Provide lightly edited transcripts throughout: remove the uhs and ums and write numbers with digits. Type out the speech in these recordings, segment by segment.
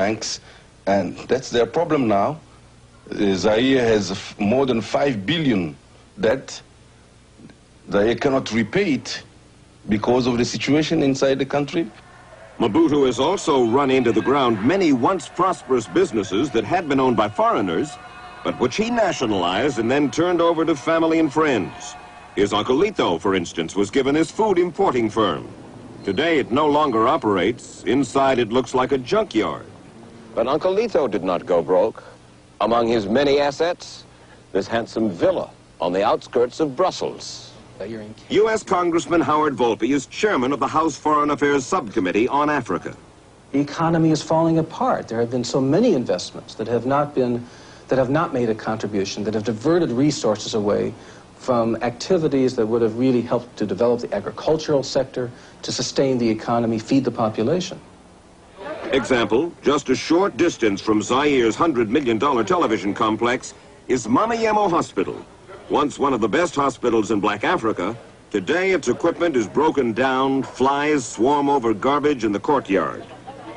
banks, and that's their problem now. Zaire has more than 5 billion debt. Zaire cannot repay it because of the situation inside the country. Mobutu has also run into the ground many once prosperous businesses that had been owned by foreigners, but which he nationalized and then turned over to family and friends. His Uncle Lito, for instance, was given his food importing firm. Today it no longer operates. Inside it looks like a junkyard. But Uncle Lito did not go broke. Among his many assets, this handsome villa on the outskirts of Brussels. U.S. Congressman Howard Volpe is chairman of the House Foreign Affairs Subcommittee on Africa. The economy is falling apart. There have been so many investments that have not made a contribution, that have diverted resources away from activities that would have really helped to develop the agricultural sector, to sustain the economy, feed the population. Example, just a short distance from Zaire's $100 million television complex is Mamayemo Hospital. Once one of the best hospitals in Black Africa, today its equipment is broken down, flies swarm over garbage in the courtyard.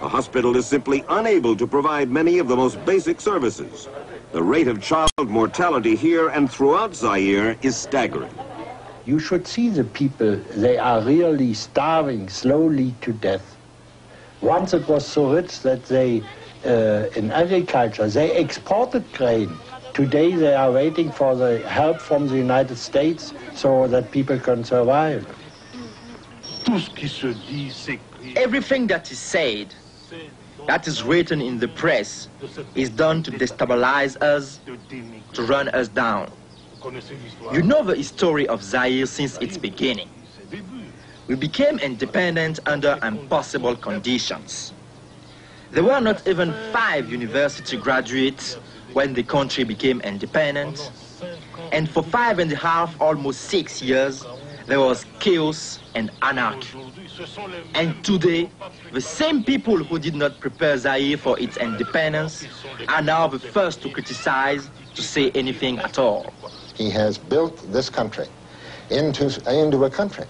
The hospital is simply unable to provide many of the most basic services. The rate of child mortality here and throughout Zaire is staggering. You should see the people. They are really starving slowly to death. Once it was so rich that they, in agriculture, they exported grain. Today they are waiting for the help from the United States so that people can survive. Everything that is said, that is written in the press, is done to destabilize us, to run us down. You know the history of Zaire since its beginning. We became independent under impossible conditions. There were not even 5 university graduates when the country became independent, and for 5.5, almost 6 years, there was chaos and anarchy. And today, the same people who did not prepare Zaire for its independence are now the first to criticize, to say anything at all. He has built this country into a country.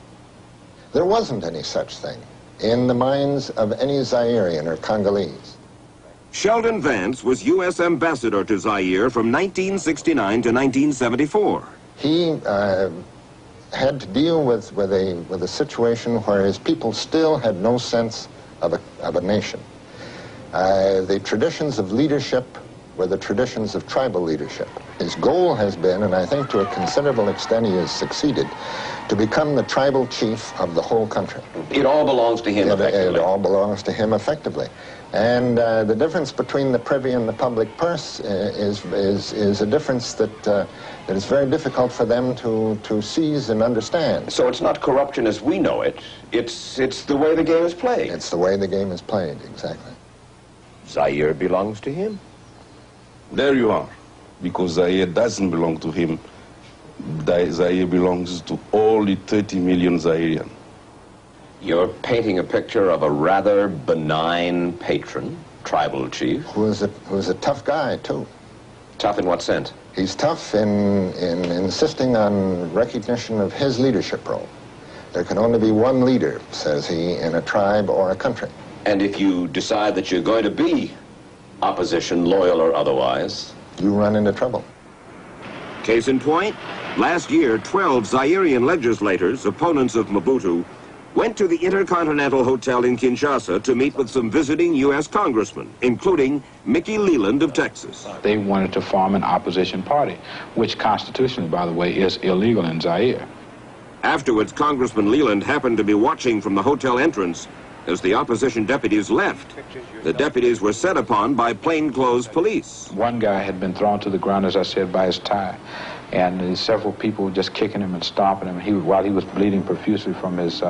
There wasn't any such thing in the minds of any Zairean or Congolese. Sheldon Vance was U.S. ambassador to Zaire from 1969 to 1974. He had to deal with a situation where his people still had no sense of a nation. The traditions of leadership were the traditions of tribal leadership. His goal has been, and I think to a considerable extent he has succeeded, to become the tribal chief of the whole country. It all belongs to him effectively. It all belongs to him effectively. And the difference between the privy and the public purse is a difference that is very difficult for them to seize and understand. So it's not corruption as we know it, it's the way the game is played. It's the way the game is played, exactly. Zaire belongs to him. There you are, because Zaire doesn't belong to him. Zaire belongs to all the 30 million Zairians. You're painting a picture of a rather benign patron, tribal chief. Who's a tough guy, too. Tough in what sense? He's tough in insisting on recognition of his leadership role. There can only be one leader, says he, in a tribe or a country. And if you decide that you're going to be opposition, loyal or otherwise, you run into trouble. Case in point, last year, 12 Zairean legislators, opponents of Mobutu, went to the Intercontinental Hotel in Kinshasa to meet with some visiting U.S. congressmen, including Mickey Leland of Texas. They wanted to form an opposition party, which constitutionally, by the way, is illegal in Zaire. Afterwards, Congressman Leland happened to be watching from the hotel entrance as the opposition deputies left. The deputies were set upon by plainclothes police. One guy had been thrown to the ground, as I said, by his tie. And several people were just kicking him and stomping him while he was bleeding profusely from his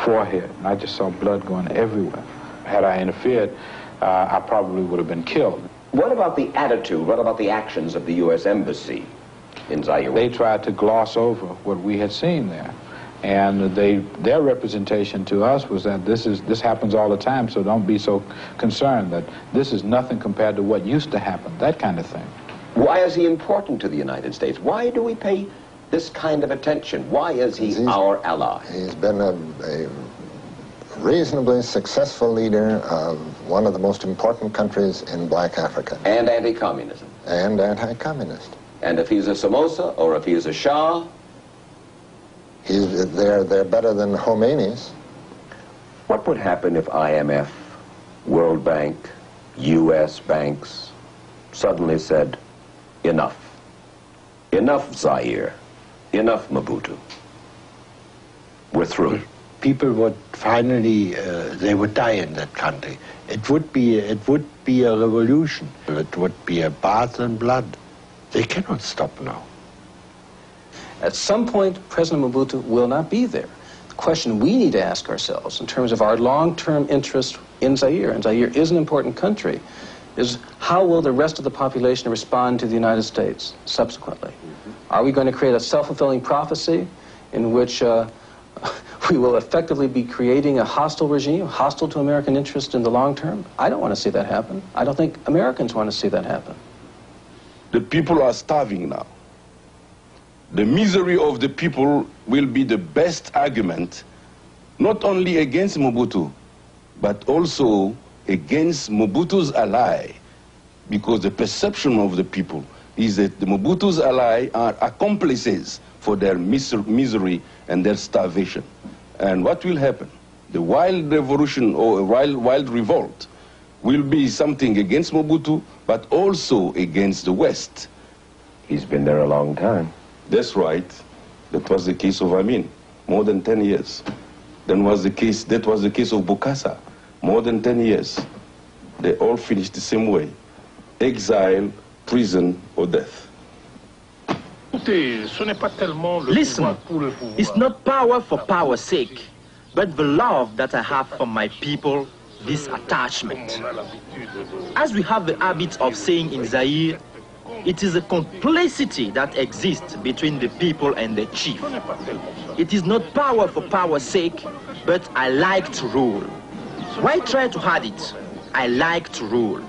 forehead. And I just saw blood going everywhere. Had I interfered, I probably would have been killed. What about the attitude, what about the actions of the U.S. Embassy in Zaire? They tried to gloss over what we had seen there. And their representation to us was that this happens all the time, so don't be so concerned, that this is nothing compared to what used to happen, that kind of thing. Why is he important to the United States? Why do we pay this kind of attention? Why is he our ally? He's been a reasonably successful leader of one of the most important countries in black Africa. And anti-communism. And anti-communist. And if he's a Somoza or if he's a Shah? They're better than Khomeini's. What would happen if IMF, World Bank, U.S. banks suddenly said, enough. Enough Zaire. Enough Mobutu. We're through. People would finally, they would die in that country. It would be a revolution. It would be a bath in blood. They cannot stop now. At some point, President Mobutu will not be there. The question we need to ask ourselves in terms of our long-term interest in Zaire, and Zaire is an important country, is how will the rest of the population respond to the United States subsequently? Are we going to create a self-fulfilling prophecy in which we will effectively be creating a hostile regime, hostile to American interest in the long term? I don't want to see that happen. I don't think Americans want to see that happen. The people are starving now. The misery of the people will be the best argument, not only against Mobutu, but also against Mobutu's ally, because the perception of the people is that the Mobutu's ally are accomplices for their misery and their starvation. And what will happen? The wild revolution or wild revolt will be something against Mobutu, but also against the West. He's been there a long time. That's right. That was the case of Amin, more than 10 years. That was the case of Bokassa, more than 10 years. They all finished the same way. Exile, prison, or death. Listen, it's not power for power's sake, but the love that I have for my people, this attachment. As we have the habit of saying in Zaire, it is a complicity that exists between the people and the chief. It is not power for power's sake, but I like to rule. Why try to hide it? I like to rule.